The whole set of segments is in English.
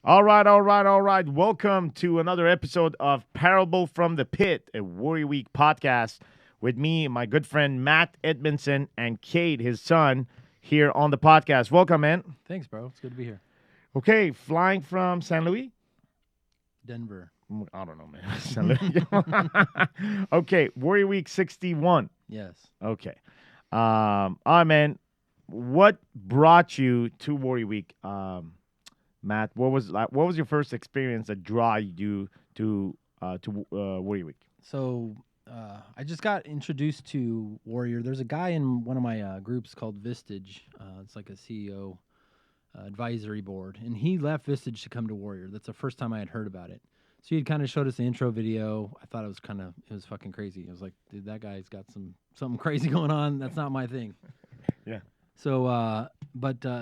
All right, all right, all right. Welcome to another episode of Parable from the Pit, a Warrior Week podcast with me, my good friend Matt Edmondson, and Kate, his son, here on the podcast. Welcome, man. Thanks, bro. It's good to be here. Okay, flying from San Luis? Denver. I don't know, man. San Luis. Okay, Warrior Week 61. Yes. Okay. All right, man. What brought you to Warrior Week? Matt, what was your first experience that draw you to Warrior Week? So I just got introduced to Warrior. There's a guy in one of my groups called Vistage. It's like a CEO advisory board, and he left Vistage to come to Warrior. That's the first time I had heard about it. So he had kind of showed us the intro video. I thought it was fucking crazy. I was like, dude, that guy's got something crazy going on. That's not my thing. Yeah. So,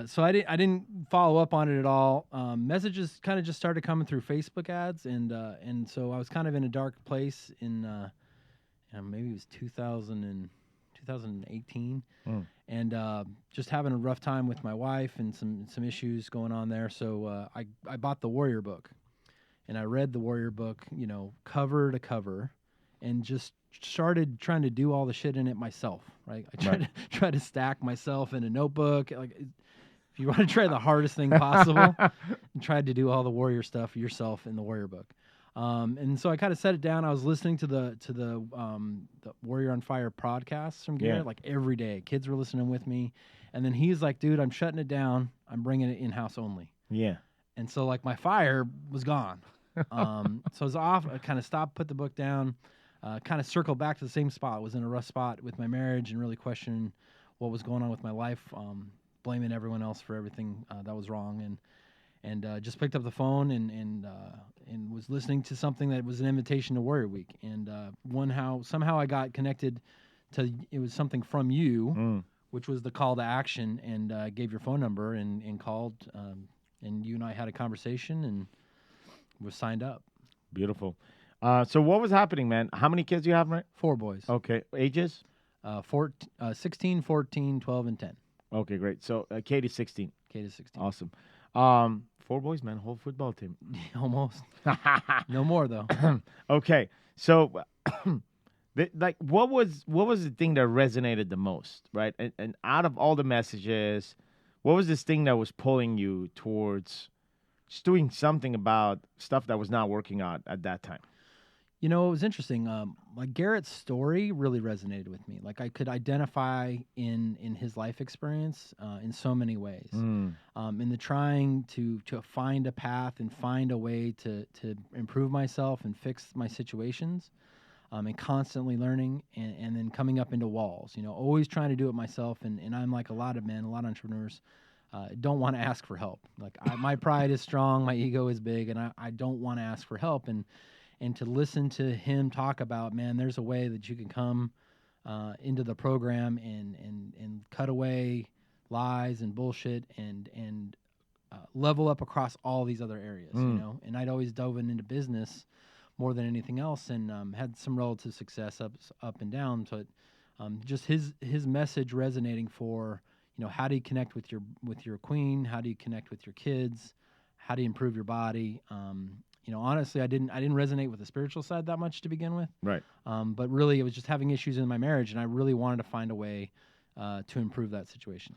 so I didn't follow up on it at all. Messages kind of just started coming through Facebook ads, and so I was kind of in a dark place in maybe it was 2018, and just having a rough time with my wife and some issues going on there. So I bought the Warrior book, and I read the Warrior book, cover to cover, and just started trying to do all the shit in it myself. Right? I tried to stack myself in a notebook. Like, if you want to try the hardest thing possible, and tried to do all the Warrior stuff yourself in the Warrior book. And so I kind of set it down. I was listening to the Warrior on Fire podcasts from Garrett like every day. Kids were listening with me, and then he's like, "Dude, I'm shutting it down. I'm bringing it in house only." Yeah. And so like my fire was gone. So I was off. I kind of stopped, put the book down, kind of circled back to the same spot. I was in a rough spot with my marriage and really questioning what was going on with my life, blaming everyone else for everything that was wrong, and just picked up the phone and was listening to something that was an invitation to Warrior Week. And somehow I got connected to, it was something from you, which was the call to action, and gave your phone number and called, and you and I had a conversation and was signed up. Beautiful. So what was happening, man? How many kids do you have, right? 4 boys. Okay. Ages? 16, 14, 12, and 10. Okay, great. So Kate is 16. Kate is 16. Awesome. 4 boys, man. Whole football team. Almost. No more, though. Okay. So what was the thing that resonated the most, right? And out of all the messages, what was this thing that was pulling you towards just doing something about stuff that was not working out at that time? It was interesting. Like Garrett's story really resonated with me. Like I could identify in his life experience in so many ways. In the trying to find a path and find a way to improve myself and fix my situations, and constantly learning and then coming up into walls. Always trying to do it myself. And I'm like a lot of entrepreneurs. Don't want to ask for help. Like my pride is strong, my ego is big, and I don't want to ask for help. And to listen to him talk about, man, there's a way that you can come into the program and cut away lies and bullshit and level up across all these other areas, And I'd always dove into business more than anything else, and had some relative success up and down. But just his message resonating for, how do you connect with your queen? How do you connect with your kids? How do you improve your body? Honestly, I didn't resonate with the spiritual side that much to begin with. Right. But really, it was just having issues in my marriage, and I really wanted to find a way to improve that situation.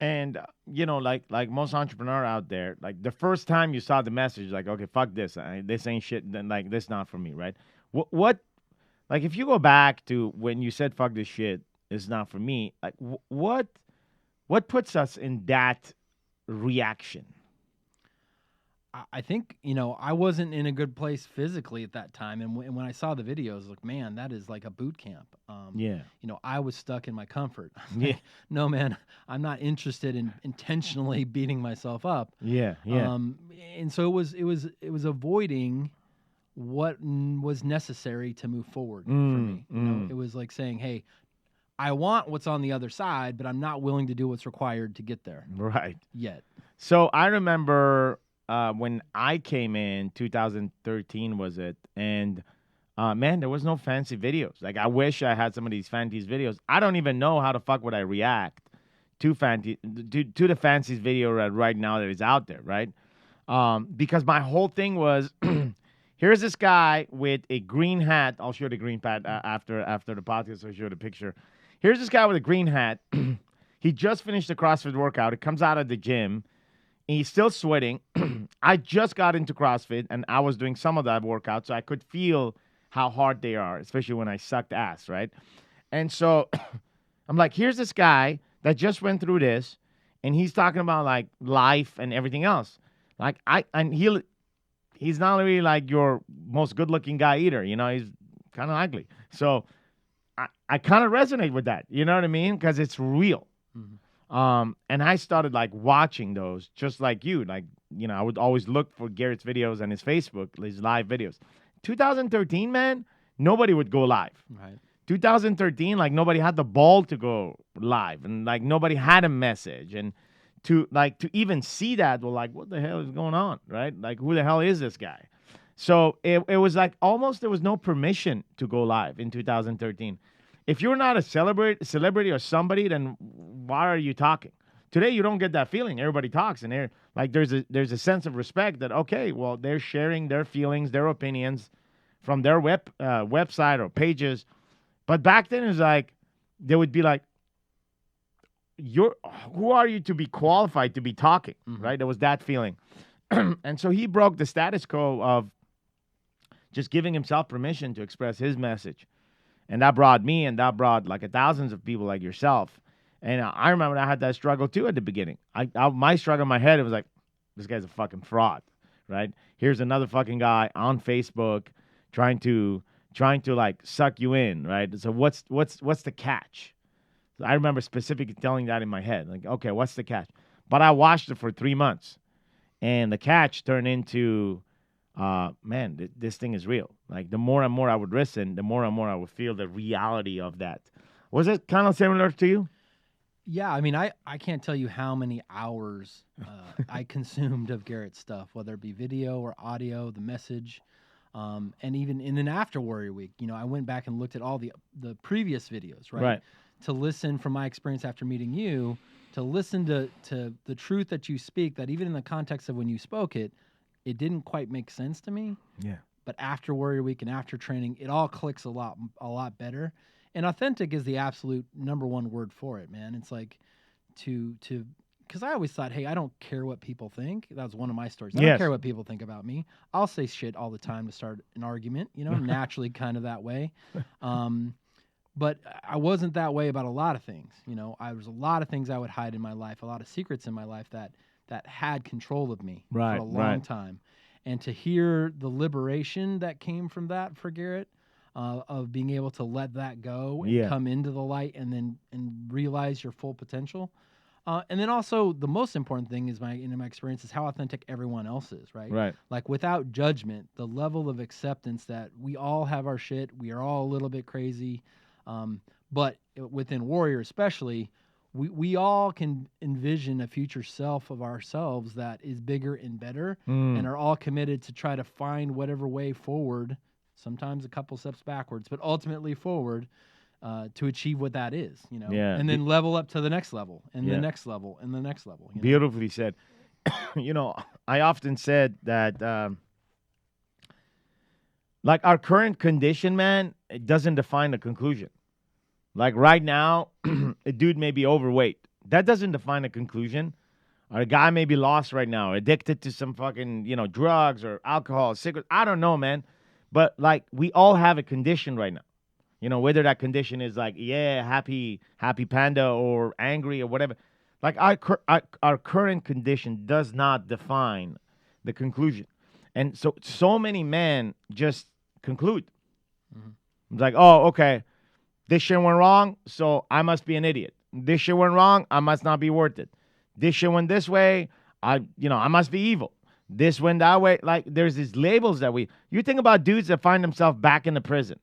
And like most entrepreneur out there, like the first time you saw the message, like, okay, fuck this, this ain't shit. Then like this not for me, right? What like if you go back to when you said fuck this shit, it's not for me. Like what puts us in that reaction? I think, I wasn't in a good place physically at that time. And when I saw the videos, I was like, man, that is like a boot camp. Yeah. I was stuck in my comfort. Yeah. No, man, I'm not interested in intentionally beating myself up. Yeah. Yeah. And so it was avoiding what was necessary to move forward for me. It was like saying, hey, I want what's on the other side, but I'm not willing to do what's required to get there. Right. Yet. So I remember when I came in, 2013 was it, and man, there was no fancy videos. Like I wish I had some of these fancy videos. I don't even know how the fuck would I react to the fanciest video right now that is out there, right? Because my whole thing was, here's this guy with a green hat. I'll show the green hat after the podcast. I'll show the picture. Here's this guy with a green hat. He just finished the CrossFit workout. He comes out of the gym. And he's still sweating. I just got into CrossFit, and I was doing some of that workout, so I could feel how hard they are, especially when I sucked ass, right? And so I'm like, here's this guy that just went through this, and he's talking about like life and everything else. Like he's not really like your most good-looking guy either. You know, he's kind of ugly. So I kind of resonate with that. You know what I mean? Because it's real. Mm-hmm. And I started like watching those just like you. Like, you know, I would always look for Garrett's videos and his Facebook, his live videos. 2013, man, nobody would go live. Right. 2013, like nobody had the ball to go live, and like nobody had a message. And to even see that, we're like, what the hell is going on? Right? Like, who the hell is this guy? So it was like almost there was no permission to go live in 2013. If you're not a celebrity or somebody, then why are you talking? Today you don't get that feeling. Everybody talks, and there's a sense of respect that, okay, well, they're sharing their feelings, their opinions from their website or pages. But back then it was like they would be like, who are you to be qualified to be talking? Mm-hmm. Right? There was that feeling. And so he broke the status quo of just giving himself permission to express his message. And that brought me, and that brought like thousands of people like yourself. And I remember I had that struggle too at the beginning. My struggle in my head, it was like, this guy's a fucking fraud, right? Here's another fucking guy on Facebook trying to like suck you in, right? So what's the catch? So I remember specifically telling that in my head, like, okay, what's the catch? But I watched it for 3 months, and the catch turned into, man, this thing is real. Like, the more and more I would listen, the more and more I would feel the reality of that. Was it kind of similar to you? Yeah, I mean, I can't tell you how many hours I consumed of Garrett's stuff, whether it be video or audio, the message, and even in an After Warrior Week, you know, I went back and looked at all the previous videos, right? Right. To listen from my experience after meeting you, to listen to the truth that you speak, that even in the context of when you spoke it, it didn't quite make sense to me. Yeah. But after Warrior Week and after training, it all clicks a lot better. And authentic is the absolute number one word for it, man. It's like because I always thought, hey, I don't care what people think. That was one of my stories. I don't care what people think about me. I'll say shit all the time to start an argument, you know, naturally kind of that way. But I wasn't that way about a lot of things. You know, I was a lot of things I would hide in my life, a lot of secrets in my life that had control of me for a long time. And to hear the liberation that came from that for Garrett, of being able to let that go and come into the light and realize your full potential. And then also the most important thing is in my experience is how authentic everyone else is, right? Right. Like without judgment, the level of acceptance that we all have our shit, we are all a little bit crazy. But within Warrior especially, we all can envision a future self of ourselves that is bigger and better and are all committed to try to find whatever way forward, sometimes a couple steps backwards, but ultimately forward to achieve what that is, you know, and then level up to the next level and the next level and the next level. You know? Beautifully said. You know, I often said that, like our current condition, man, it doesn't define the conclusion. Like right now, a dude may be overweight. That doesn't define a conclusion. Or a guy may be lost right now, addicted to some fucking, you know, drugs or alcohol, cigarettes. I don't know, man. But like we all have a condition right now. You know, whether that condition is like, happy panda or angry or whatever. Like our current condition does not define the conclusion. And so many men just conclude. Mm-hmm. It's like, oh, okay. This shit went wrong, so I must be an idiot. This shit went wrong, I must not be worth it. This shit went this way, I must be evil. This went that way. Like, there's these labels that you think about dudes that find themselves back in the prison,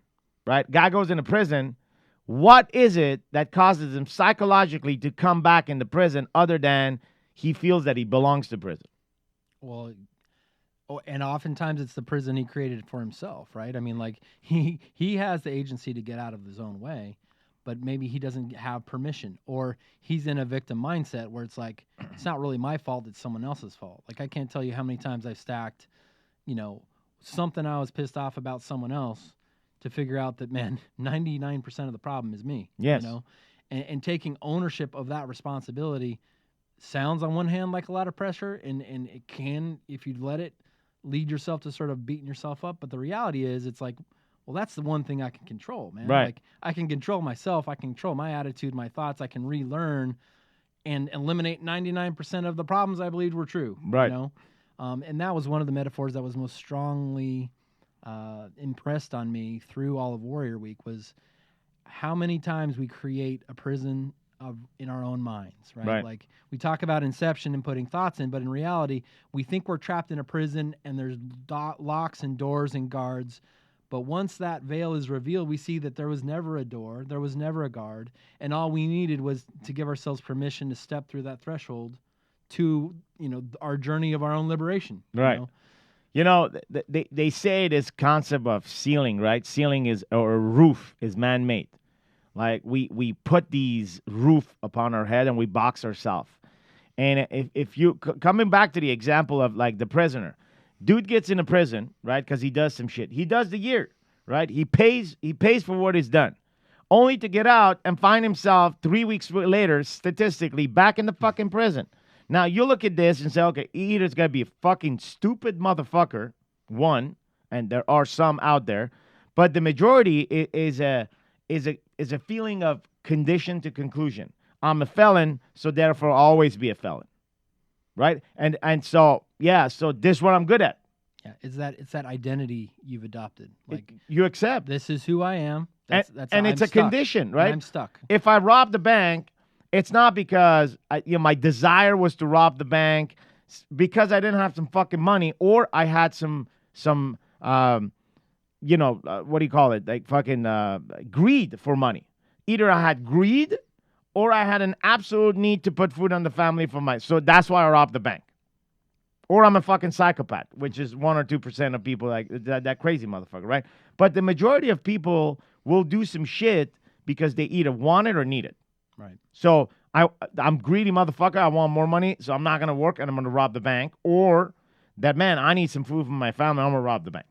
right? Guy goes into prison. What is it that causes him psychologically to come back into prison other than he feels that he belongs to prison? Well, and oftentimes it's the prison he created for himself, right? I mean, like he has the agency to get out of his own way, but maybe he doesn't have permission, or he's in a victim mindset where it's like, it's not really my fault, it's someone else's fault. Like, I can't tell you how many times I've stacked, something I was pissed off about someone else to figure out that, man, 99% of the problem is me. Yes. And taking ownership of that responsibility sounds on one hand like a lot of pressure, and it can, if you let it, lead yourself to sort of beating yourself up. But the reality is, it's like, well, that's the one thing I can control, man. Right. Like, I can control myself. I can control my attitude, my thoughts. I can relearn and eliminate 99% of the problems I believed were true. Right. And that was one of the metaphors that was most strongly impressed on me through all of Warrior Week, was how many times we create a prison in our own minds, right? Right. Like, we talk about inception and putting thoughts in, but in reality, we think we're trapped in a prison and there's locks and doors and guards. But once that veil is revealed, we see that there was never a door, there was never a guard, and all we needed was to give ourselves permission to step through that threshold to, our journey of our own liberation. Right. They say this concept of ceiling, right? Ceiling is, or roof is man-made. Like, we put these roof upon our head and we box ourselves. And if you, coming back to the example of like the prisoner, dude gets in a prison, right? Because he does some shit. He does the year, right? He pays for what he's done, only to get out and find himself 3 weeks later, statistically, back in the fucking prison. Now, you look at this and say, okay, either it's got to be a fucking stupid motherfucker, one, and there are some out there, but the majority is a feeling of condition to conclusion. I'm a felon, so therefore I'll always be a felon, right? And so, yeah, so this is what I'm good at. Yeah, it's that identity you've adopted. Like, you accept. This is who I am. That's and it's a condition, right? I'm stuck. If I rob the bank, it's not because my desire was to rob the bank, because I didn't have some fucking money, or I had some what do you call it? Like fucking greed for money. Either I had greed, or I had an absolute need to put food on the family so that's why I robbed the bank. Or I'm a fucking psychopath, which is 1 or 2% of people, like that crazy motherfucker, right? But the majority of people will do some shit because they either want it or need it. Right. So I'm greedy motherfucker. I want more money, so I'm not going to work and I'm going to rob the bank. Or that, man, I need some food from my family. I'm going to rob the bank.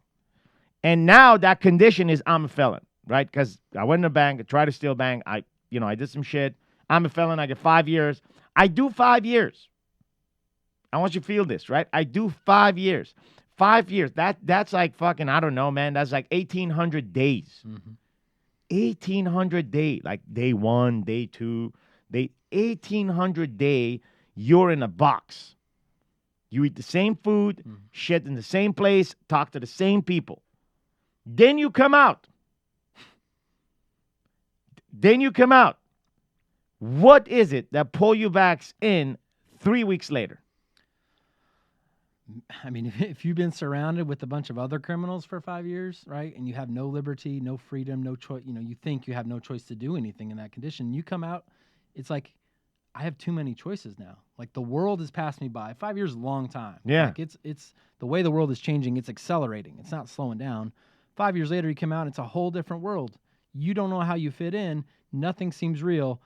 And now that condition is I'm a felon, right? Because I went in the bank, I tried to steal a bank. I did some shit. I'm a felon. I get 5 years. I do 5 years. I want you to feel this, right? I do 5 years. 5 years. That's like fucking, I don't know, man. That's like 1,800 days. Mm-hmm. 1,800 days. Like day 1, day 2, 1,800 day, you're in a box. You eat the same food, shit in the same place, talk to the same people. Then you come out. What is it that pull you back in 3 weeks later? I mean, if you've been surrounded with a bunch of other criminals for 5 years, right, and you have no liberty, no freedom, no choice, you think you have no choice to do anything in that condition, you come out, it's like, I have too many choices now. Like, the world has passed me by. 5 years is a long time. Yeah. Like, it's the way the world is changing, it's accelerating. It's not slowing down. 5 years later, you come out, it's a whole different world. You don't know how you fit in. Nothing seems real.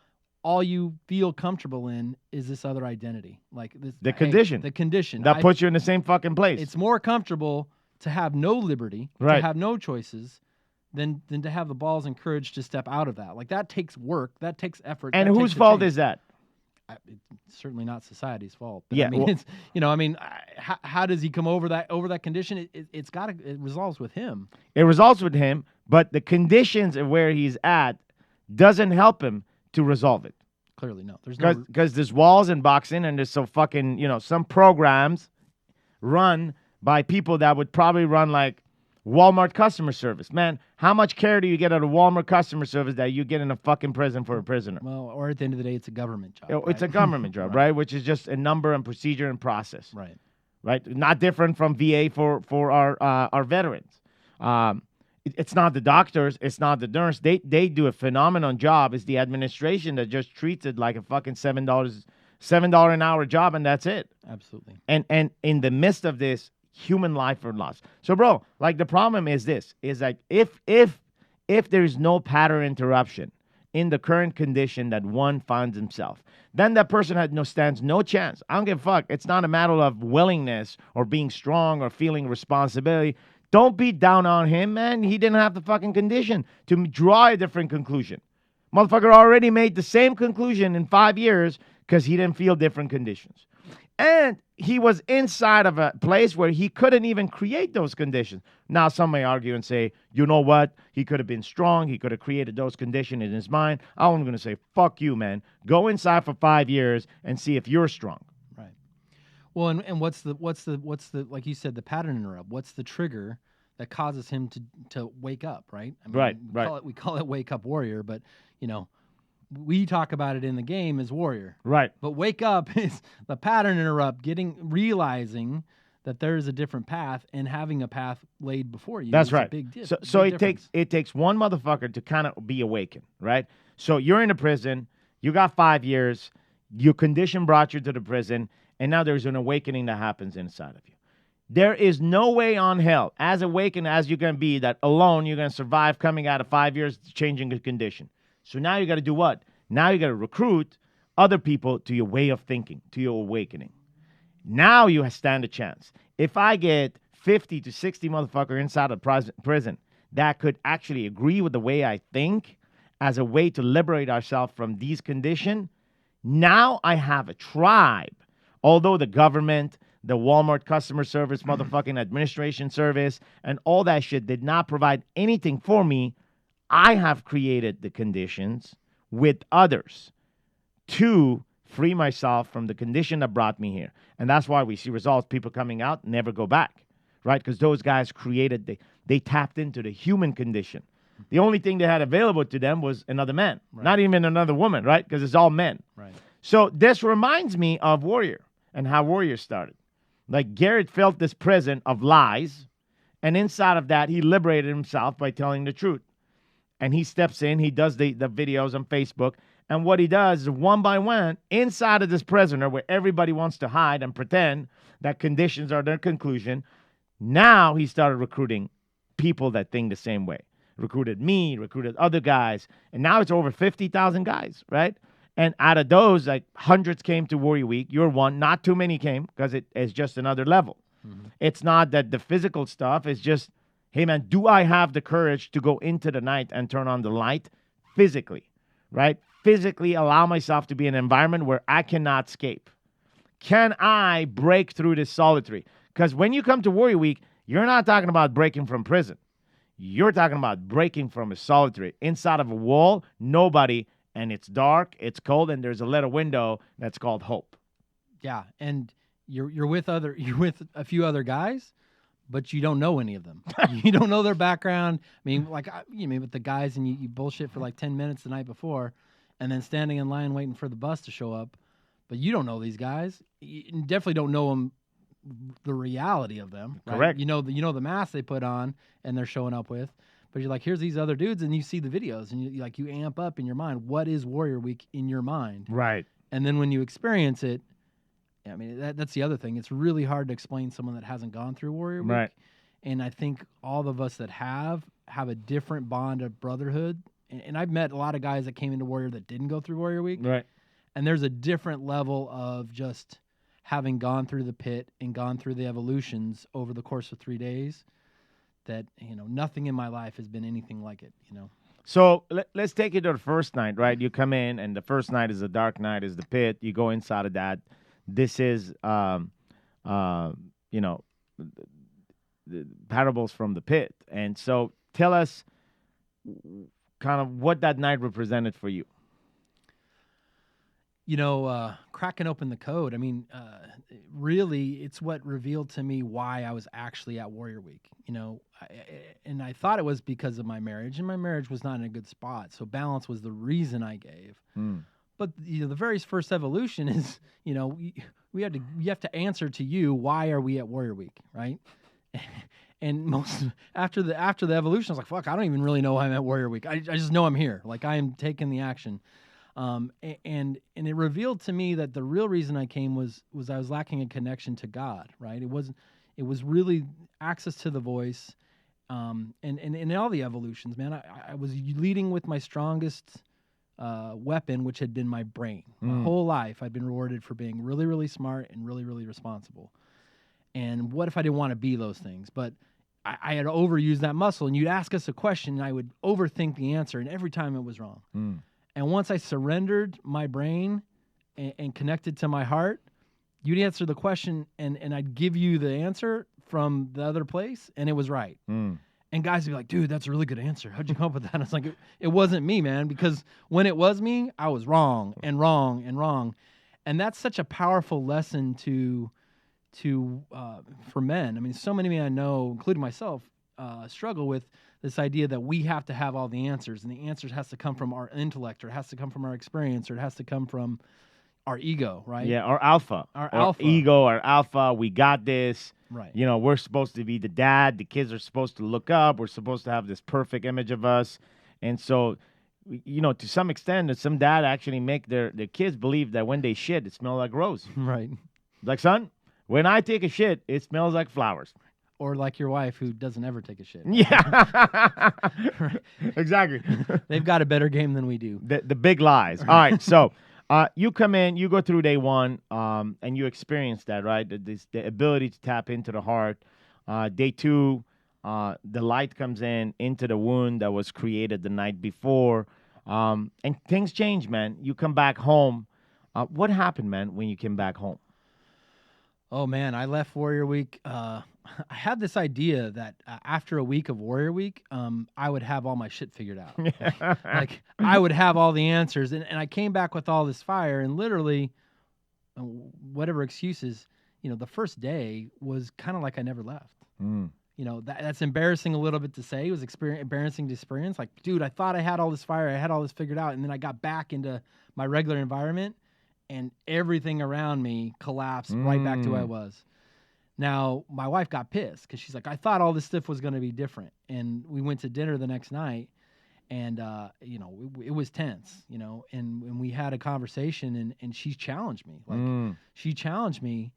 All you feel comfortable in is this other identity. Like this, the condition. The condition. That puts you in the same fucking place. It's more comfortable to have no liberty, right, to have no choices, than to have the balls and courage to step out of that. Like, that takes work. That takes effort. And whose fault is that? It's certainly not society's fault. But yeah. I mean, how does he come over that condition? It resolves with him. It resolves with him, but the conditions of where he's at doesn't help him to resolve it. Clearly, no. There's because there's walls in boxing, and there's some fucking some programs run by people that would probably run like Walmart customer service. Man, how much care do you get out of Walmart customer service that you get in a fucking prison for a prisoner? Well, or at the end of the day, it's a government job. It's a government job, right? Which is just a number and procedure and process. Right. Not different from VA for our veterans. It's not the doctors. It's not the nurse. They do a phenomenal job. It's the administration that just treats it like a fucking $7 an hour job, and that's it. Absolutely. And in the midst of this, human life are lost. So, bro, like, the problem is this: is like if there's no pattern interruption, in the current condition that one finds himself. Then that person stands no chance. I don't give a fuck. It's not a matter of willingness or being strong or feeling responsibility. Don't beat down on him, man. He didn't have the fucking condition to draw a different conclusion. Motherfucker already made the same conclusion in 5 years because he didn't feel different conditions. And he was inside of a place where he couldn't even create those conditions. Now, some may argue and say, you know what? He could have been strong. He could have created those conditions in his mind. I'm going to say, fuck you, man. Go inside for 5 years and see if you're strong. Right. Well, and what's the like you said, the pattern interrupt? What's the trigger that causes him to wake up? Right. I mean, right. We call it wake up warrior, but we talk about it in the game as warrior. Right. But wake up is the pattern interrupt, realizing that there is a different path and having a path laid before you. That's right. A big So it takes one motherfucker to kind of be awakened, right? So you're in a prison, you got 5 years, your condition brought you to the prison, and now there's an awakening that happens inside of you. There is no way on hell, as awakened as you can be, that alone you're going to survive coming out of 5 years changing the condition. So now you got to do what? Now you got to recruit other people to your way of thinking, to your awakening. Now you stand a chance. If I get 50 to 60 motherfucker inside of prison that could actually agree with the way I think as a way to liberate ourselves from these conditions, now I have a tribe. Although the government, the Walmart customer service, motherfucking administration service, and all that shit did not provide anything for me, I have created the conditions with others to free myself from the condition that brought me here. And that's why we see results, people coming out, never go back, right? Because those guys they tapped into the human condition. The only thing they had available to them was another man, not even another woman, right? Because it's all men. Right. So this reminds me of Warrior and how Warrior started. Like Garrett felt this prison of lies, and inside of that, he liberated himself by telling the truth. And he steps in, he does the videos on Facebook, and what he does is one by one, inside of this prisoner where everybody wants to hide and pretend that conditions are their conclusion, now he started recruiting people that think the same way. Recruited me, recruited other guys, and now it's over 50,000 guys, right? And out of those, like hundreds came to Warrior Week. You're one. Not too many came because it is just another level. Mm-hmm. It's not that the physical stuff is just, hey, man, do I have the courage to go into the night and turn on the light physically, right? Physically allow myself to be in an environment where I cannot escape. Can I break through this solitary? Because when you come to Warrior Week, you're not talking about breaking from prison. You're talking about breaking from a solitary. Inside of a wall, nobody, and it's dark, it's cold, and there's a little window that's called hope. Yeah, and you're with a few other guys, but you don't know any of them. You don't know their background. I mean, like you mean with the guys, and you bullshit for like 10 minutes the night before, and then standing in line waiting for the bus to show up, but you don't know these guys. You definitely don't know them, the reality of them. Right? Correct. You know the mask they put on and they're showing up with, but you're like, here's these other dudes, and you see the videos, and you amp up in your mind. What is Warrior Week in your mind? Right. And then when you experience it, I mean, that's the other thing. It's really hard to explain someone that hasn't gone through Warrior Week. Right. And I think all of us that have a different bond of brotherhood. And I've met a lot of guys that came into Warrior that didn't go through Warrior Week. Right. And there's a different level of just having gone through the pit and gone through the evolutions over the course of 3 days that, nothing in my life has been anything like it, So let's take it to the first night, right? You come in, and the first night is the dark night, is the pit. You go inside of that. This is, the parables from the pit. And so tell us kind of what that night represented for you. Cracking open the code. I mean, really, it's what revealed to me why I was actually at Warrior Week. And I thought it was because of my marriage, and my marriage was not in a good spot. So balance was the reason I gave. But the very first evolution is, you have to answer to you, why are we at Warrior Week, right? And after the evolution, I was like, fuck, I don't even really know why I'm at Warrior Week. I just know I'm here, like I am taking the action. And it revealed to me that the real reason I came was I was lacking a connection to God, right? It was really access to the voice, and in all the evolutions, man. I was leading with my strongest weapon, which had been my brain. My whole life, I'd been rewarded for being really, really smart and really, really responsible. And what if I didn't want to be those things? But I had overused that muscle, and you'd ask us a question, and I would overthink the answer, and every time it was wrong. And once I surrendered my brain and connected to my heart, you'd answer the question, and I'd give you the answer from the other place, and it was right. And guys would be like, dude, that's a really good answer. How'd you come up with that? And it's like, it wasn't me, man, because when it was me, I was wrong and wrong and wrong. And that's such a powerful lesson for men. I mean, so many men I know, including myself, struggle with this idea that we have to have all the answers, and the answers has to come from our intellect, or it has to come from our experience, or it has to come from our ego, right? Yeah, our alpha. Our Our alpha. ego, our alpha. We got this. Right. You know, we're supposed to be the dad. The kids are supposed to look up. We're supposed to have this perfect image of us. And so, you know, to some extent, some dad actually make their kids believe that when they shit, it smells like rose. Right. Like, son, when I take a shit, it smells like flowers. Or like your wife, who doesn't ever take a shit. Yeah. Exactly. They've got a better game than we do. The big lies. All right, so you come in, you go through day one, and you experience that, right? The ability to tap into the heart. Day two, the light comes into the wound that was created the night before, and things change, man. You come back home. What happened, man, when you came back home? Oh, man, I left Warrior Week. I had this idea that after a week of Warrior Week, I would have all my shit figured out. Like I would have all the answers. And I came back with all this fire, and literally, whatever excuses, you know, the first day was kind of like I never left. You know, that's embarrassing a little bit to say. It was embarrassing to experience. Like, dude, I thought I had all this fire. I had all this figured out. And then I got back into my regular environment, and everything around me collapsed right back to who I was. Now, my wife got pissed because she's like, I thought all this stuff was going to be different. And we went to dinner the next night, and, you know, it was tense, you know, and we had a conversation, and she challenged me. Like, she challenged me,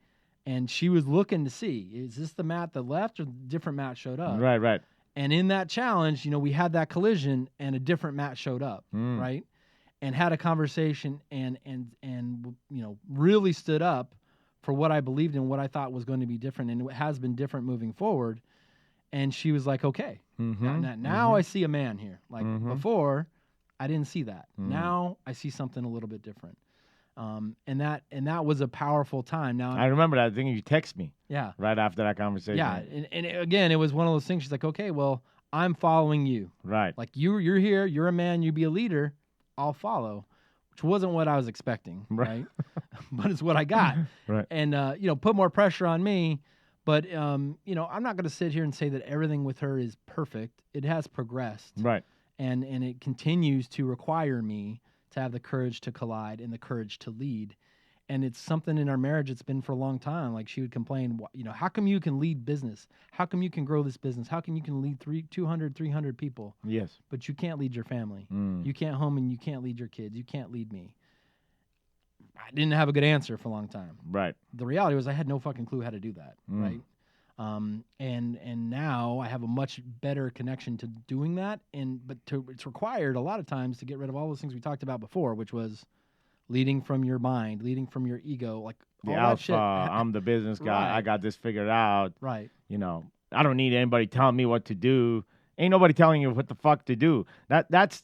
and she was looking to see, is this the Matt that left, or different Matt showed up? Right. And in that challenge, you know, we had that collision, and a different Matt showed up, right? And had a conversation, and you know, really stood up for what I believed in, what I thought was going to be different, and it has been different moving forward. And she was like, okay, now I see a man here. Like before, I didn't see that. Now I see something a little bit different. And that was a powerful time. Now I remember that. I think you text me. Yeah. Right after that conversation. Yeah, and again, it was one of those things. She's like, okay, well, I'm following you. Right. Like you're here. You're a man. You be a leader. I'll follow. Which wasn't what I was expecting, right? But it's what I got. Right. And, you know, put more pressure on me. But, you know, I'm not going to sit here and say that everything with her is perfect. It has progressed. Right. And it continues to require me to have the courage to collide and the courage to lead. And it's something in our marriage it's been for a long time. Like she would complain, you know, how come you can lead business? How come you can grow this business? How come you can lead 200, 300 people? Yes. But you can't lead your family. You can't home and you can't lead your kids. You can't lead me. I didn't have a good answer for a long time. Right. The reality was I had no fucking clue how to do that. Right. And now I have a much better connection to doing that. It's required a lot of times to get rid of all those things we talked about before, which was leading from your mind, leading from your ego, like the all alpha. that shit. I'm the business guy. Right. I got this figured out. Right. You know, I don't need anybody telling me what to do. Ain't nobody telling you what the fuck to do. That's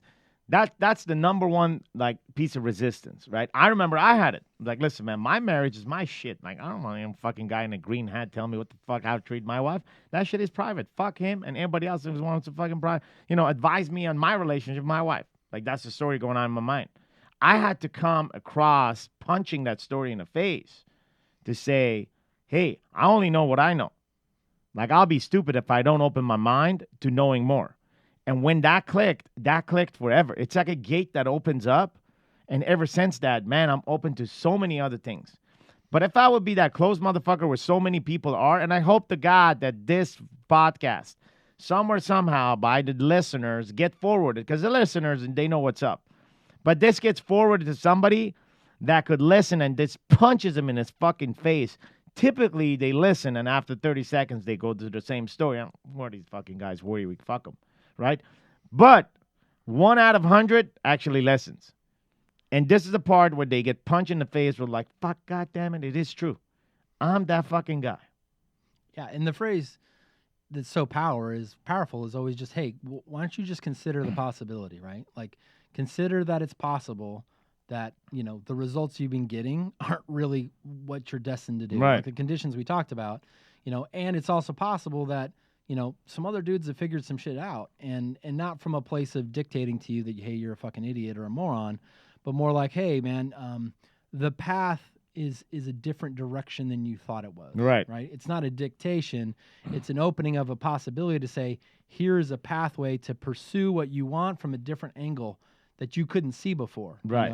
the number one like piece of resistance, right? I remember I had it. Like, listen, man, my marriage is my shit. Like, I don't want any fucking guy in a green hat telling me what the fuck how to treat my wife. That shit is private. Fuck him and anybody else who wants to fucking advise me on my relationship with my wife. Like, that's the story going on in my mind. I had to come across punching that story in the face to say, hey, I only know what I know. Like, I'll be stupid if I don't open my mind to knowing more. And when that clicked forever. It's like a gate that opens up. And ever since that, man, I'm open to so many other things. But if I would be that closed motherfucker where so many people are, and I hope to God that this podcast, somewhere, somehow, by the listeners, get forwarded. Because the listeners, they know what's up. But this gets forwarded to somebody that could listen and this punches him in his fucking face. Typically, they listen, and after 30 seconds, they go to the same story. Who are these fucking guys? Warrior Week, fuck them, right? But 1 out of 100 actually listens. And this is the part where they get punched in the face with like, fuck, God damn it, it is true. I'm that fucking guy. Yeah, and the phrase that's so powerful is always just, hey, why don't you just consider the possibility, right? Like, consider that it's possible that, the results you've been getting aren't really what you're destined to do. Right. Like the conditions we talked about, and it's also possible that, some other dudes have figured some shit out, and not from a place of dictating to you that, hey, you're a fucking idiot or a moron, but more like, hey, man, the path is a different direction than you thought it was. Right. Right. It's not a dictation. It's an opening of a possibility to say, here's a pathway to pursue what you want from a different angle that you couldn't see before. Right.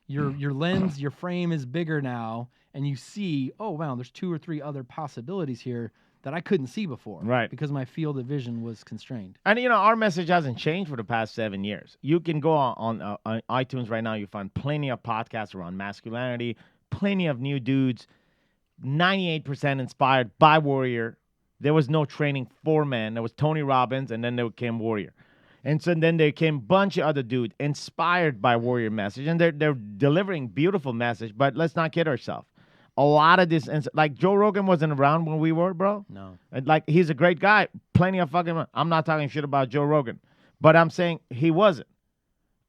Your lens, your frame is bigger now, and you see, oh wow, there's 2 or 3 other possibilities here that I couldn't see before. Right. Because my field of vision was constrained. And our message hasn't changed for the past 7 years. You can go on iTunes right now. You find plenty of podcasts around masculinity, plenty of new dudes, 98% inspired by Warrior. There was no training for men. There was Tony Robbins, and then there came Warrior. And so then there came a bunch of other dudes inspired by Warrior message, and they're delivering beautiful message, but let's not kid ourselves. A lot of this, like Joe Rogan wasn't around when we were, bro. No. Like, he's a great guy. Plenty of fucking, I'm not talking shit about Joe Rogan, but I'm saying he wasn't.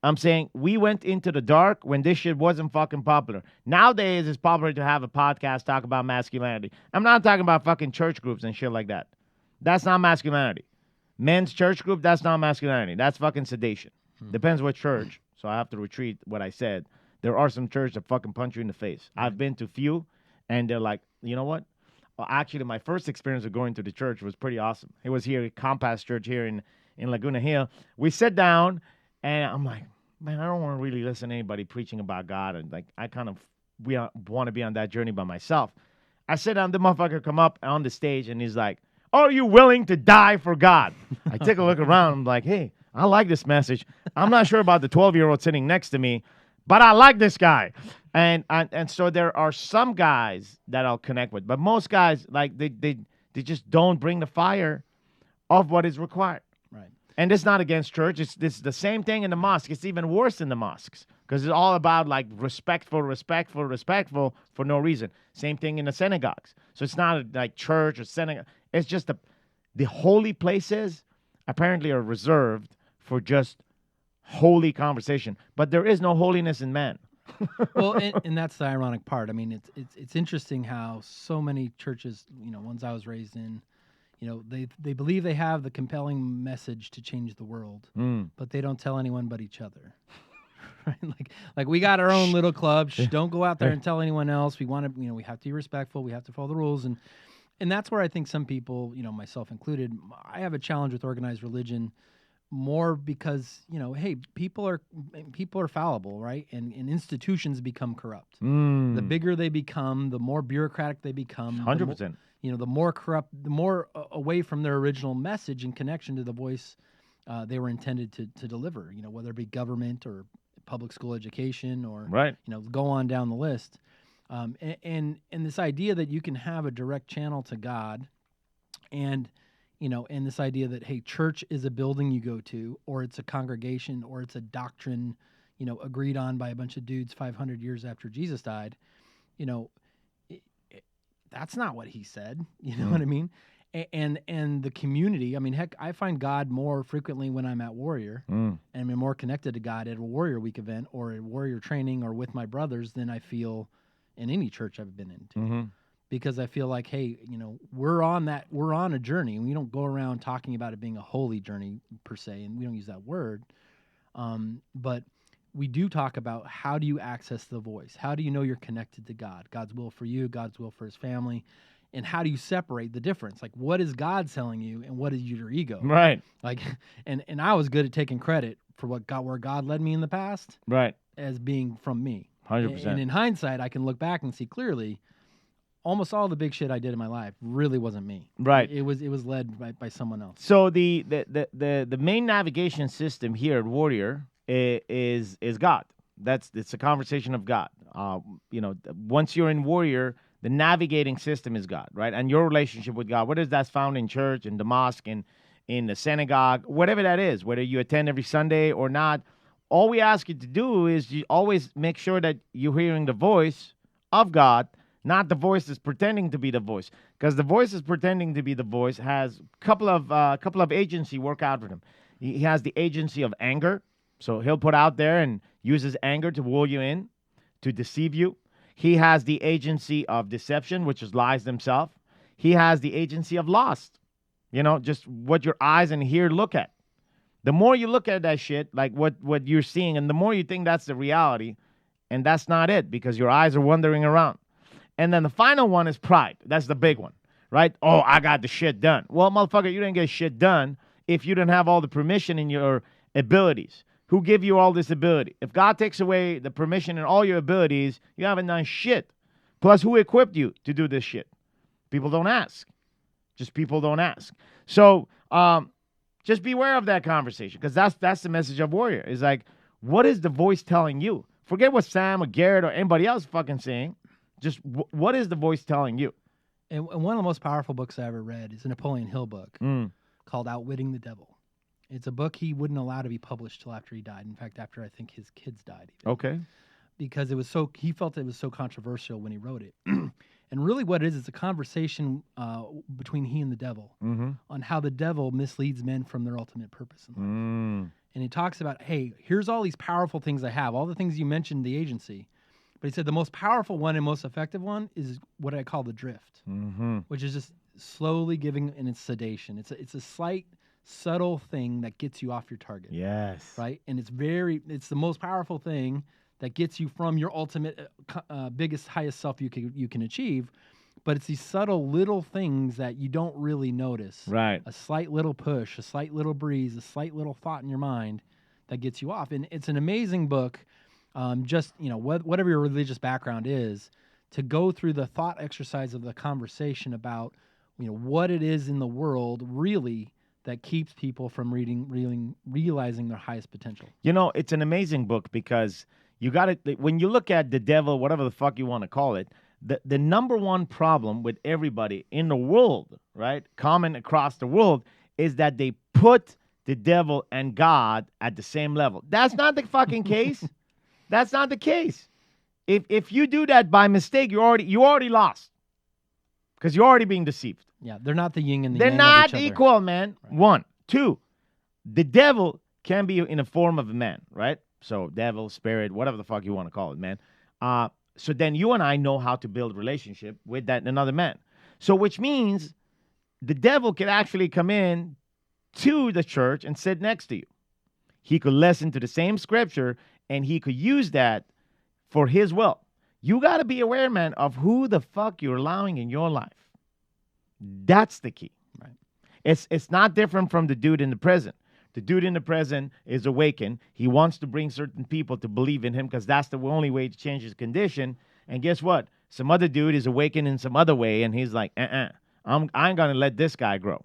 I'm saying we went into the dark when this shit wasn't fucking popular. Nowadays, it's popular to have a podcast talk about masculinity. I'm not talking about fucking church groups and shit like that. That's not masculinity. Men's church group, that's not masculinity. That's fucking sedation. Depends what church. So I have to retreat what I said. There are some churches that fucking punch you in the face. I've been to few, and they're like, you know what? Well, actually, my first experience of going to the church was pretty awesome. It was here at Compass Church here in Laguna Hill. We sat down, and I'm like, man, I don't want to really listen to anybody preaching about God. And like, we want to be on that journey by myself. I sit down, the motherfucker come up on the stage, and he's like, are you willing to die for God? I take a look around. I'm like, hey, I like this message. I'm not sure about the 12-year-old sitting next to me, but I like this guy. And so there are some guys that I'll connect with, but most guys, like, they just don't bring the fire of what is required. Right. And it's not against church. It's the same thing in the mosque. It's even worse in the mosques because it's all about like respectful for no reason. Same thing in the synagogues. So it's not like church or synagogue. It's just the holy places apparently are reserved for just holy conversation. But there is no holiness in man. Well, and that's the ironic part. I mean, it's interesting how so many churches, ones I was raised in, they believe they have the compelling message to change the world, but they don't tell anyone but each other. Right? Like we got our own little club. Don't go out there and tell anyone else. We want to, we have to be respectful. We have to follow the rules, and that's where I think some people, myself included, I have a challenge with organized religion more because, hey, people are fallible, right? And institutions become corrupt. The bigger they become, the more bureaucratic they become. 100%. The more corrupt, the more away from their original message and connection to the voice they were intended to deliver, whether it be government or public school education or, right. Go on down the list. And this idea that you can have a direct channel to God and this idea that, hey, church is a building you go to, or it's a congregation, or it's a doctrine, agreed on by a bunch of dudes 500 years after Jesus died, that's not what he said. You know what I mean? And the community, I mean, heck, I find God more frequently when I'm at Warrior and I'm more connected to God at a Warrior Week event or a Warrior training or with my brothers than I feel in any church I've been into. Because I feel like, hey, we're on a journey, and we don't go around talking about it being a holy journey per se, and we don't use that word. But we do talk about how do you access the voice? How do you know you're connected to God? God's will for you, God's will for his family. And how do you separate the difference? Like, what is God telling you and what is your ego? Right. Like, and I was good at taking credit for where God led me in the past. Right. As being from me. 100%. And in hindsight, I can look back and see clearly almost all the big shit I did in my life really wasn't me. Right. It was led by someone else. So the main navigation system here at Warrior is God. It's a conversation of God. Once you're in Warrior, the navigating system is God, right? And your relationship with God, whether that's found in church, in the mosque, in the synagogue, whatever that is, whether you attend every Sunday or not, all we ask you to do is you always make sure that you're hearing the voice of God, not the voice that's pretending to be the voice. Because the voice that's pretending to be the voice has a couple of agency work out for him. He has the agency of anger, so he'll put out there and use his anger to woo you in, to deceive you. He has the agency of deception, which is lies themselves. He has the agency of lust, just what your eyes and ear look at. The more you look at that shit, like what you're seeing, and the more you think that's the reality, and that's not it because your eyes are wandering around. And then the final one is pride. That's the big one, right? Oh, I got the shit done. Well, motherfucker, you didn't get shit done if you didn't have all the permission in your abilities. Who give you all this ability? If God takes away the permission and all your abilities, you haven't done shit. Plus, who equipped you to do this shit? People don't ask. Just people don't ask. So, just beware of that conversation because that's the message of Warrior. Is like, what is the voice telling you? Forget what Sam or Garrett or anybody else fucking saying. Just what is the voice telling you? And one of the most powerful books I ever read is a Napoleon Hill book called Outwitting the Devil. It's a book he wouldn't allow to be published till after he died. In fact, after I think his kids died. Even. Okay. Because he felt it was so controversial when he wrote it. And really what it is, it's a conversation between he and the devil on how the devil misleads men from their ultimate purpose in life. And he talks about, hey, here's all these powerful things I have, all the things you mentioned, the agency. But he said the most powerful one and most effective one is what I call the drift, which is just slowly giving, and it's sedation. It's a slight, subtle thing that gets you off your target. Yes. Right? And it's the most powerful thing that gets you from your ultimate, biggest, highest self you can achieve. But it's these subtle little things that you don't really notice. Right. A slight little push, a slight little breeze, a slight little thought in your mind that gets you off. And it's an amazing book. Whatever your religious background is, to go through the thought exercise of the conversation about, what it is in the world really that keeps people from realizing their highest potential. It's an amazing book because you got it. When you look at the devil, whatever the fuck you want to call it, the number one problem with everybody in the world, right, common across the world, is that they put the devil and God at the same level. That's not the fucking case. That's not the case. If you do that by mistake, you already lost because you're already being deceived. Yeah, they're not the yin and the yang. They're not of each equal, other. man. Right. 1, 2, the devil can be in a form of a man, right? So devil, spirit, whatever the fuck you want to call it, man. So then you and I know how to build relationship with that another man. So which means the devil could actually come in to the church and sit next to you. He could listen to the same scripture and he could use that for his will. You got to be aware, man, of who the fuck you're allowing in your life. That's the key. Right. It's not different from the dude in the prison. The dude in the prison is awakened. He wants to bring certain people to believe in him because that's the only way to change his condition. And guess what? Some other dude is awakened in some other way, and he's like, I ain't going to let this guy grow.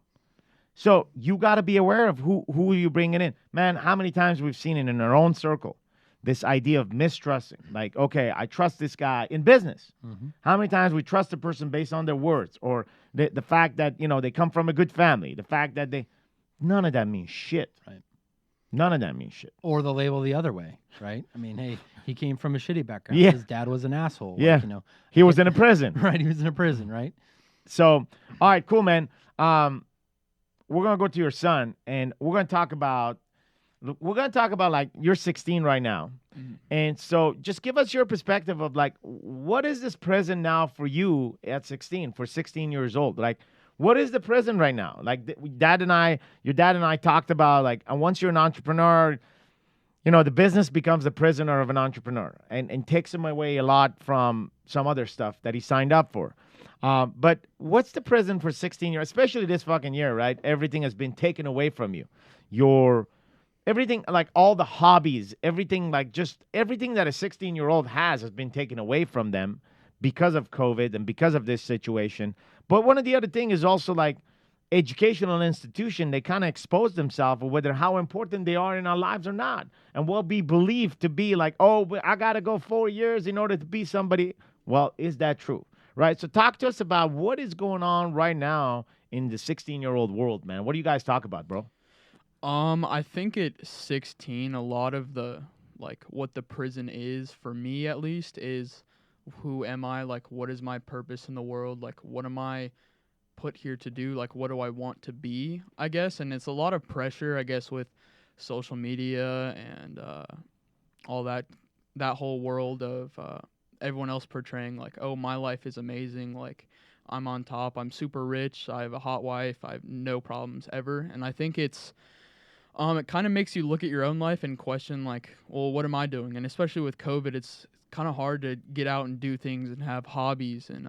So you got to be aware of who you're bringing in. Man, how many times we've seen it in our own circle, this idea of mistrusting. Like, okay, I trust this guy in business. How many times we trust a person based on their words or the fact that, they come from a good family, the fact that none of that means shit. Right. None of that means shit. Or the label the other way, right? I mean, hey, he came from a shitty background. Yeah. His dad was an asshole. Yeah. Like, he was in a prison. Right, he was in a prison, right? So, all right, cool, man. We're going to go to your son, and we're going to talk about, like, you're 16 right now. And so just give us your perspective of, like, what is this present now for you at 16, for 16 years old? Like, what is the present right now? Like, your dad and I talked about, like, once you're an entrepreneur, the business becomes the prisoner of an entrepreneur and takes him away a lot from some other stuff that he signed up for. But what's the present for 16 years, especially this fucking year, right? Everything has been taken away from you. Everything, like all the hobbies, everything, like just everything that a 16-year-old has been taken away from them because of COVID and because of this situation. But one of the other thing is also like educational institution, they kind of expose themselves of whether how important they are in our lives or not. And will be believed to be like, oh, I got to go 4 years in order to be somebody. Well, is that true? Right? So talk to us about what is going on right now in the 16-year-old world, man. What do you guys talk about, bro? I think at 16, a lot of the like what the prison is for me at least is who am I? Like, what is my purpose in the world? Like, what am I put here to do? Like, what do I want to be? I guess, and it's a lot of pressure, I guess, with social media and all that whole world of everyone else portraying like, oh, my life is amazing. Like, I'm on top. I'm super rich. I have a hot wife. I have no problems ever. And I think it kind of makes you look at your own life and question, like, well, what am I doing? And especially with COVID, it's kind of hard to get out and do things and have hobbies and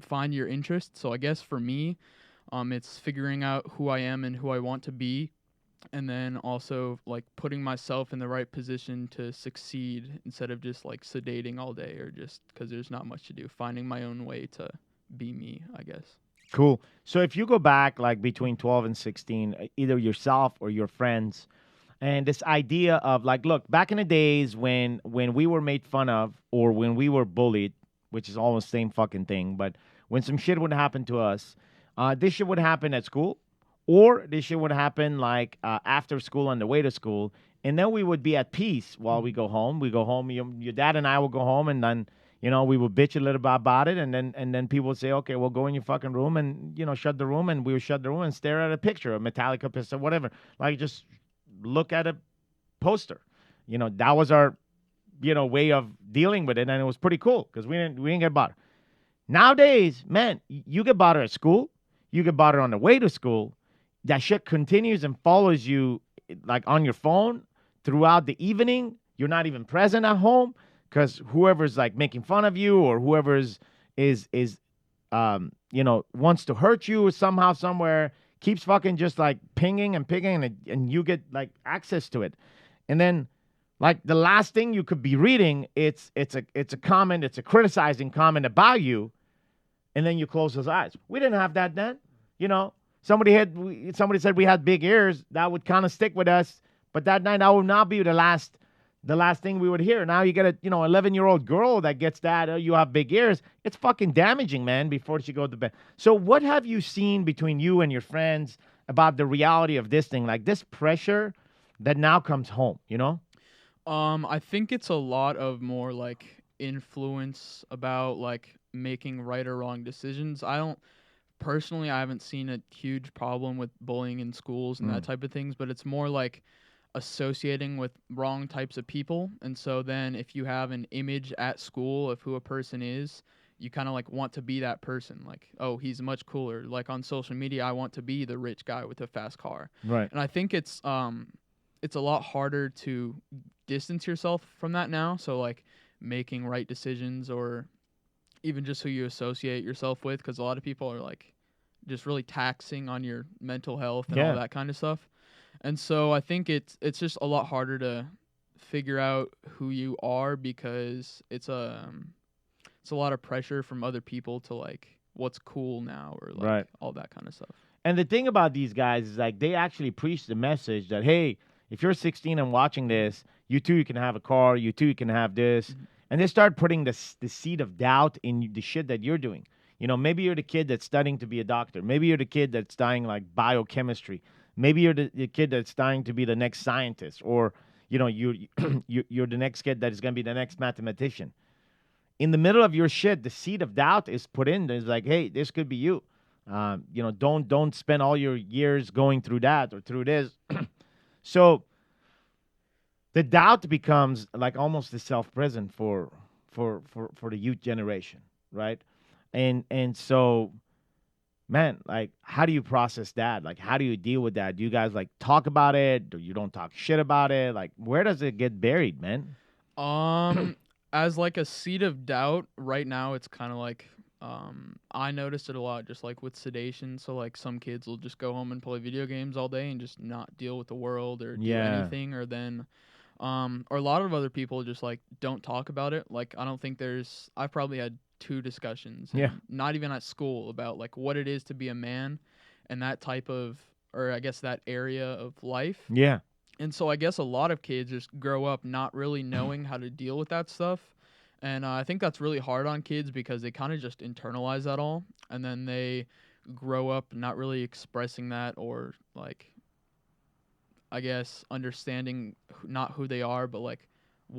find your interests. So I guess for me, it's figuring out who I am and who I want to be, and then also like putting myself in the right position to succeed instead of just like sedating all day or just because there's not much to do. Finding my own way to be me, I guess. Cool. So if you go back like between 12 and 16, either yourself or your friends, and this idea of like, look, back in the days when we were made fun of or when we were bullied, which is almost the same fucking thing, but when some shit would happen to us, this shit would happen at school, or this shit would happen like after school on the way to school, and then we would be at peace while we go home. We go home. Your dad and I will go home, and then we would bitch a little bit about it, and then people would say, okay, well, go in your fucking room and shut the room, and we would shut the room and stare at a picture, a Metallica picture, whatever, like just look at a poster. That was our way of dealing with it, and it was pretty cool because we didn't get bothered. Nowadays, man, you get bothered at school, you get bothered on the way to school. That shit continues and follows you like on your phone throughout the evening. You're not even present at home because whoever's like making fun of you or whoever's is wants to hurt you somehow somewhere keeps fucking just like pinging and pinging, and you get like access to it. And then like the last thing you could be reading, it's a comment, it's a criticizing comment about you, and then you close those eyes. We didn't have that then. Somebody said we had big ears. That would kind of stick with us. But that night, that would not be the last thing we would hear. Now you get a 11-year-old girl that gets that. Oh, you have big ears. It's fucking damaging, man. Before she goes to bed. So what have you seen between you and your friends about the reality of this thing, like this pressure that now comes home? I think it's a lot of more like influence about like making right or wrong decisions. I don't personally, I haven't seen a huge problem with bullying in schools and that Mm. type of things, but it's more like associating with wrong types of people. And so then if you have an image at school of who a person is, you kind of like want to be that person. Like, oh, he's much cooler. Like on social media, I want to be the rich guy with a fast car. Right. And I think it's a lot harder to distance yourself from that now. So like making right decisions or even just who you associate yourself with, because a lot of people are like just really taxing on your mental health and all Yeah. that kind of stuff. And so I think it's just a lot harder to figure out who you are because it's a lot of pressure from other people to like what's cool now or like Right. all that kind of stuff. And the thing about these guys is like they actually preach the message that, hey, if you're 16 and watching this, you too you can have a car, you too you can have this, Mhm. and they start putting the seed of doubt in the shit that you're doing. Maybe you're the kid that's studying to be a doctor. Maybe you're the kid that's studying like biochemistry. Maybe you're the kid that's studying to be the next scientist, or you're the next kid that is going to be the next mathematician. In the middle of your shit, the seed of doubt is put in. It's like, hey, this could be you. Don't spend all your years going through that or through this. So the doubt becomes like almost a self-prison for the youth generation, right? And so, man, like, how do you process that? Like, how do you deal with that? Do you guys like talk about it? Do you don't talk shit about it? Like, where does it get buried, man? Um, as like a seed of doubt, right now it's kind of like I noticed it a lot just like with sedation. So like some kids will just go home and play video games all day and just not deal with the world or do Yeah, anything, or then or a lot of other people just like don't talk about it. Like I don't think I've probably had two discussions yeah, and not even at school about like what it is to be a man and that type of, or I guess that area of life. yeah. And so I guess a lot of kids just grow up not really knowing how to deal with that stuff. And I think that's really hard on kids because they kind of just internalize that all. And then they grow up not really expressing that or like I guess, understanding not who they are, but like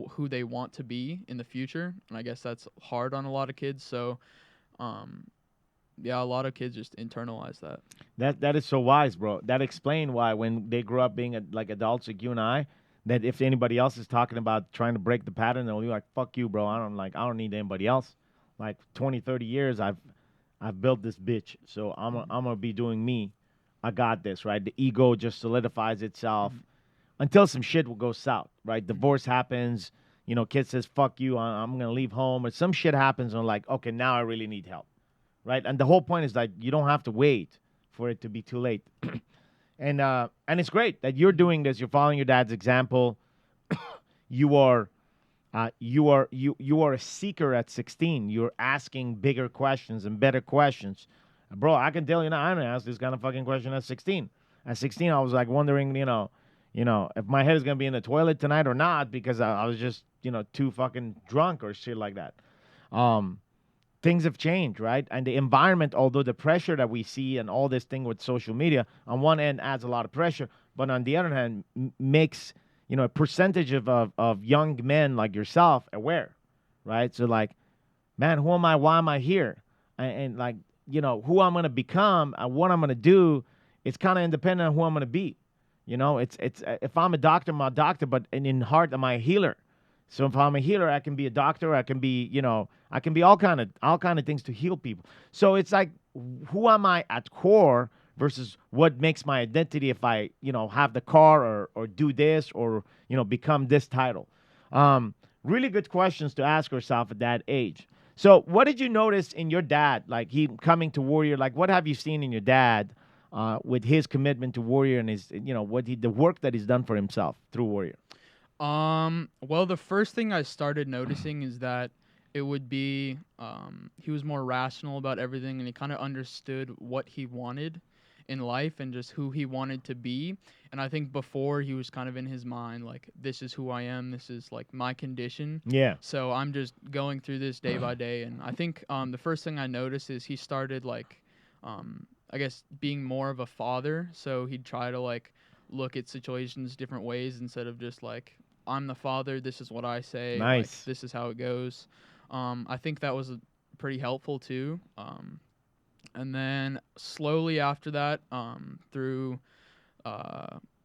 who they want to be in the future. And I guess that's hard on a lot of kids. So, um, yeah, a lot of kids just internalize that. That is so wise, bro. That explain why when they grow up being like adults like you and I, that if anybody else is talking about trying to break the pattern, they'll be like, "Fuck you, bro. I don't need anybody else." Like 20, 30 years, I've built this bitch, so I'm gonna be doing me. I got this, right? The ego just solidifies itself until some shit will go south, right? Divorce happens, kid says, "Fuck you, I'm gonna leave home," or some shit happens, and I'm like, okay, now I really need help, right? And the whole point is that you don't have to wait for it to be too late. And it's great that you're doing this. You're following your dad's example. You are you are a seeker at 16. You're asking bigger questions and better questions, bro. I can tell you now. I didn't ask this kind of fucking question at 16. At 16, I was like wondering, if my head is gonna be in the toilet tonight or not because I was just too fucking drunk or shit like that. Um, Things have changed, right? And the environment, although the pressure that we see and all this thing with social media, on one end adds a lot of pressure, but on the other hand, makes a percentage of young men like yourself aware, right? So like, man, who am I? Why am I here? And like, who I'm gonna become and what I'm gonna do, it's kind of independent on who I'm gonna be. It's if I'm a doctor, I'm a doctor, but in heart, am I a healer? So if I'm a healer, I can be a doctor. I can be, I can be all kind of things to heal people. So it's like, who am I at core versus what makes my identity if I, have the car or do this or, become this title. Really good questions to ask yourself at that age. So what did you notice in your dad, like he coming to Warrior? Like what have you seen in your dad with his commitment to Warrior and his, the work that he's done for himself through Warrior? Well, the first thing I started noticing is that it would be, he was more rational about everything and he kind of understood what he wanted in life and just who he wanted to be. And I think before he was kind of in his mind, like, this is who I am. This is like my condition. Yeah. So I'm just going through this day by day. And I think, the first thing I noticed is he started like, I guess being more of a father. So he'd try to like look at situations different ways instead of just like, I'm the father. This is what I say. Nice. Like, this is how it goes. I think that was pretty helpful too. And then slowly after that, through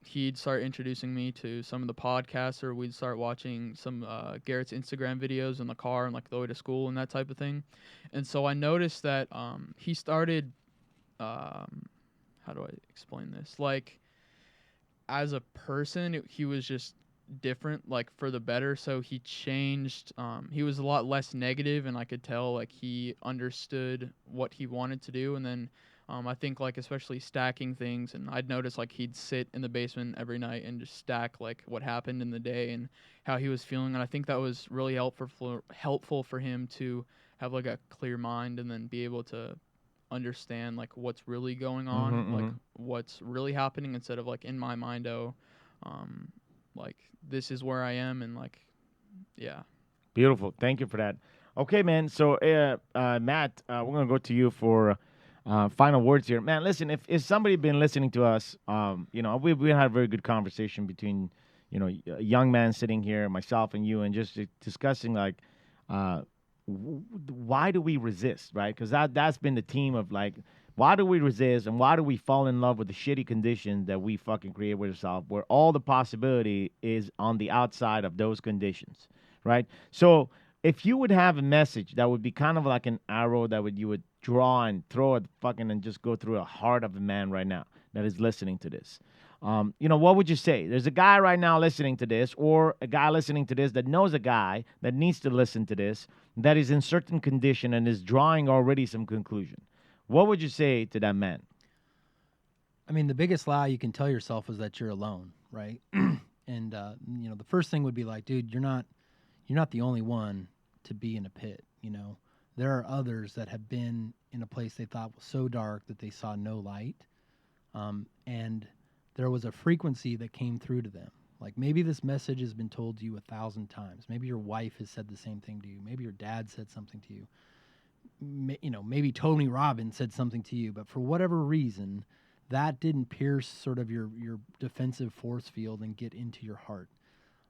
he'd start introducing me to some of the podcasts, or we'd start watching some Garrett's Instagram videos in the car and like the way to school and that type of thing. And so I noticed that he started. How do I explain this? Like, as a person, he was just different, like for the better. So he changed. He was a lot less negative, and I could tell like he understood what he wanted to do. And then I think like especially stacking things, and I'd notice like he'd sit in the basement every night and just stack like what happened in the day and how he was feeling. And I think that was really helpful for him to have like a clear mind and then be able to understand like what's really going on, like what's really happening, instead of like in my mind, like this is where I am, and like, yeah. Beautiful. Thank you for that. Okay, man. So, Matt, we're gonna go to you for final words here, man. Listen, if somebody been listening to us, we had a very good conversation between, a young man sitting here, myself and you, and just discussing like, why do we resist, right? Because that's been the theme of like, why do we resist and why do we fall in love with the shitty conditions that we fucking create with ourselves, where all the possibility is on the outside of those conditions, right? So if you would have a message that would be kind of like an arrow that you would draw and throw at fucking and just go through the heart of a man right now that is listening to this, what would you say? There's a guy right now listening to this, or a guy listening to this that knows a guy that needs to listen to this, that is in certain condition and is drawing already some conclusion. What would you say to that man? I mean, the biggest lie you can tell yourself is that you're alone, right? And the first thing would be like, dude, you're not the only one to be in a pit. There are others that have been in a place they thought was so dark that they saw no light, and there was a frequency that came through to them. Like maybe this message has been told to you 1,000 times. Maybe your wife has said the same thing to you. Maybe your dad said something to you. Maybe Tony Robbins said something to you. But for whatever reason, that didn't pierce sort of your defensive force field and get into your heart.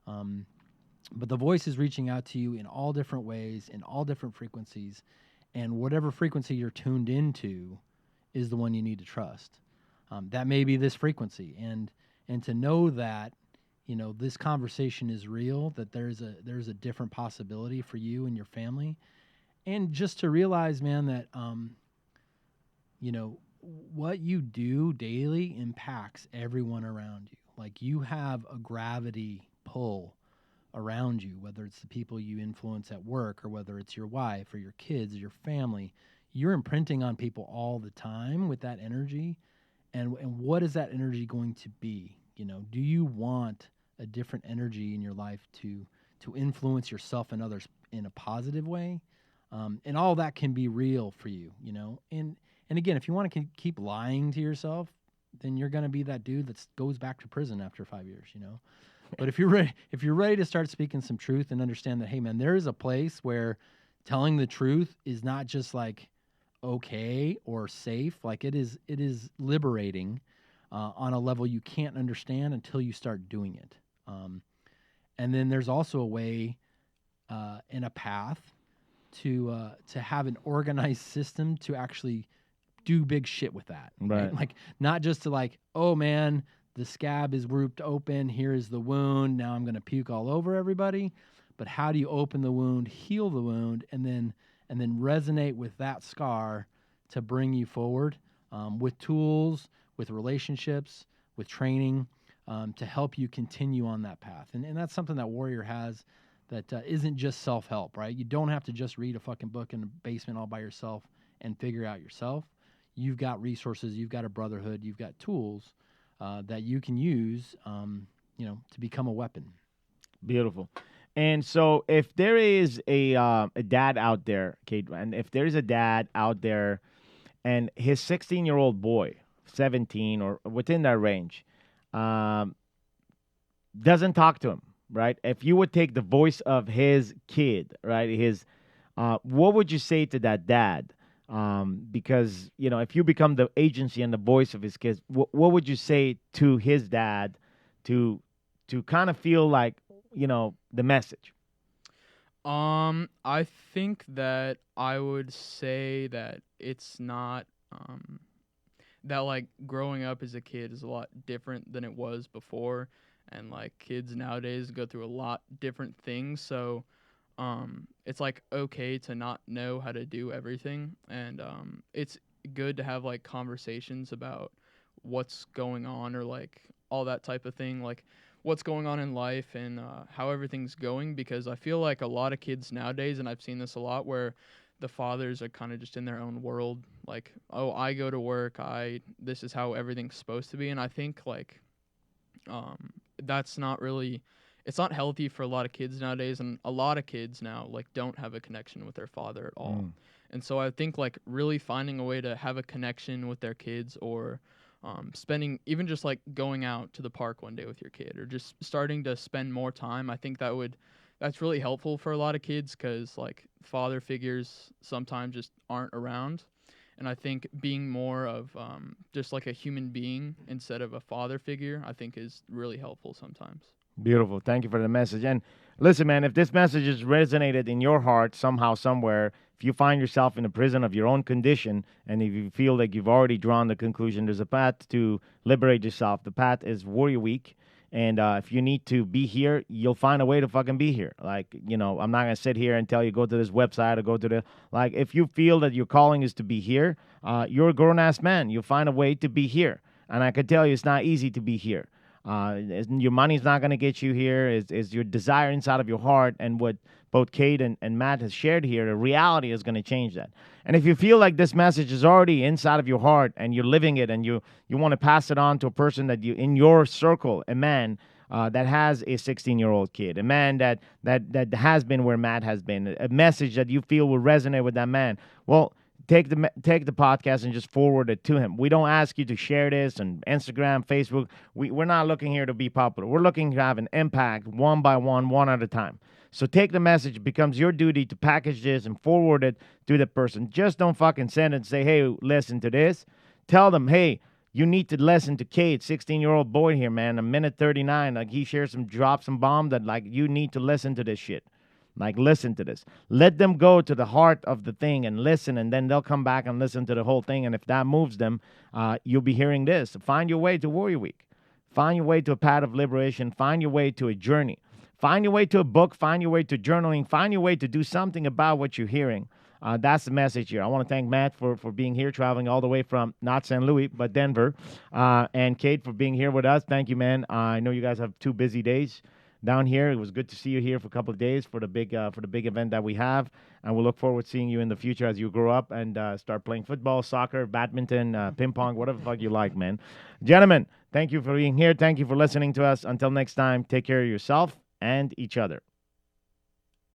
But the voice is reaching out to you in all different ways, in all different frequencies, and whatever frequency you're tuned into is the one you need to trust. That may be this frequency, and to know that, you know, this conversation is real, that there's a different possibility for you and your family, and just to realize, man, that you know, what you do daily impacts everyone around you. Like, you have a gravity pull around you, whether it's the people you influence at work or whether it's your wife or your kids or your family. You're imprinting on people all the time with that energy. And what is that energy going to be? You know, do you want a different energy in your life to influence yourself and others in a positive way? And all that can be real for you, you know. And again, if you want to keep lying to yourself, then you're going to be that dude that goes back to prison after 5 years, you know. But if you're ready to start speaking some truth and understand that, hey man, there is a place where telling the truth is not just like okay or safe. Like, it is liberating on a level you can't understand until you start doing it. And then there's also a way and a path to have an organized system to actually do big shit with that. Right. Like, not just to like, oh man, the scab is ripped open, here is the wound, now I'm going to puke all over everybody. But how do you open the wound, heal the wound, and then resonate with that scar to bring you forward with tools, with relationships, with training, to help you continue on that path. And that's something that Warrior has that isn't just self-help, right? You don't have to just read a fucking book in the basement all by yourself and figure out yourself. You've got resources, you've got a brotherhood, you've got tools that you can use, you know, to become a weapon. Beautiful. And so, if there is a dad out there, Kate, and if there's a dad out there, and his 16-year-old boy, 17 or within that range, doesn't talk to him, right? If you would take the voice of his kid, right, what would you say to that dad? Because, you know, if you become the agency and the voice of his kids, what would you say to his dad to kind of feel like, you know, the message? I think that I would say that it's not, that like growing up as a kid is a lot different than it was before. And like kids nowadays go through a lot different things. So, it's like okay to not know how to do everything, and it's good to have like conversations about what's going on, or like all that type of thing, like what's going on in life and how everything's going, because I feel like a lot of kids nowadays, and I've seen this a lot, where the fathers are kind of just in their own world, like, oh, I go to work, this is how everything's supposed to be. And I think like that's not really, it's not healthy for a lot of kids nowadays, and a lot of kids now like don't have a connection with their father at all. And so I think like really finding a way to have a connection with their kids, or spending, even just like going out to the park one day with your kid, or just starting to spend more time. I think that's really helpful for a lot of kids, because like father figures sometimes just aren't around. And I think being more of just like a human being instead of a father figure, I think is really helpful sometimes. Beautiful. Thank you for the message. And listen, man, if this message has resonated in your heart somehow, somewhere, if you find yourself in a prison of your own condition, and if you feel like you've already drawn the conclusion, there's a path to liberate yourself. The path is Warrior Week. And if you need to be here, you'll find a way to fucking be here. Like, you know, I'm not going to sit here and tell you go to this website or go to like, if you feel that your calling is to be here, you're a grown-ass man. You'll find a way to be here. And I can tell you it's not easy to be here. Your money's not going to get you here. Is your desire inside of your heart, and what both Kate and Matt has shared here, the reality is going to change that. And if you feel like this message is already inside of your heart and you're living it, and you want to pass it on to a person that you in your circle, a man that has a 16-year-old kid, a man that has been where Matt has been, a message that you feel will resonate with that man, well, take the podcast and just forward it to him. We don't ask you to share this on Instagram, Facebook. We're not looking here to be popular. We're looking to have an impact one by one at a time. So take the message. It becomes your duty to package this and forward it to the person. Just don't fucking send it and say, hey, listen to this. Tell them, hey, You need to listen to Kate, 16-year-old boy here, man. A minute 39. Like, he shares drops some bomb that, like, you need to listen to this shit. Like, listen to this. Let them go to the heart of the thing and listen, and then they'll come back and listen to the whole thing. And if that moves them, you'll be hearing this. Find your way to Warrior Week. Find your way to a path of liberation. Find your way to a journey. Find your way to a book. Find your way to journaling. Find your way to do something about what you're hearing. That's the message here. I want to thank Matt for being here, traveling all the way from not St. Louis, but Denver. And Kate for being here with us. Thank you, man. I know you guys have 2 busy days down here. It was good to see you here for a couple of days for the big event that we have. And we'll look forward to seeing you in the future as you grow up and start playing football, soccer, badminton, ping pong, whatever the fuck you like, man. Gentlemen, thank you for being here. Thank you for listening to us. Until next time, take care of yourself and each other.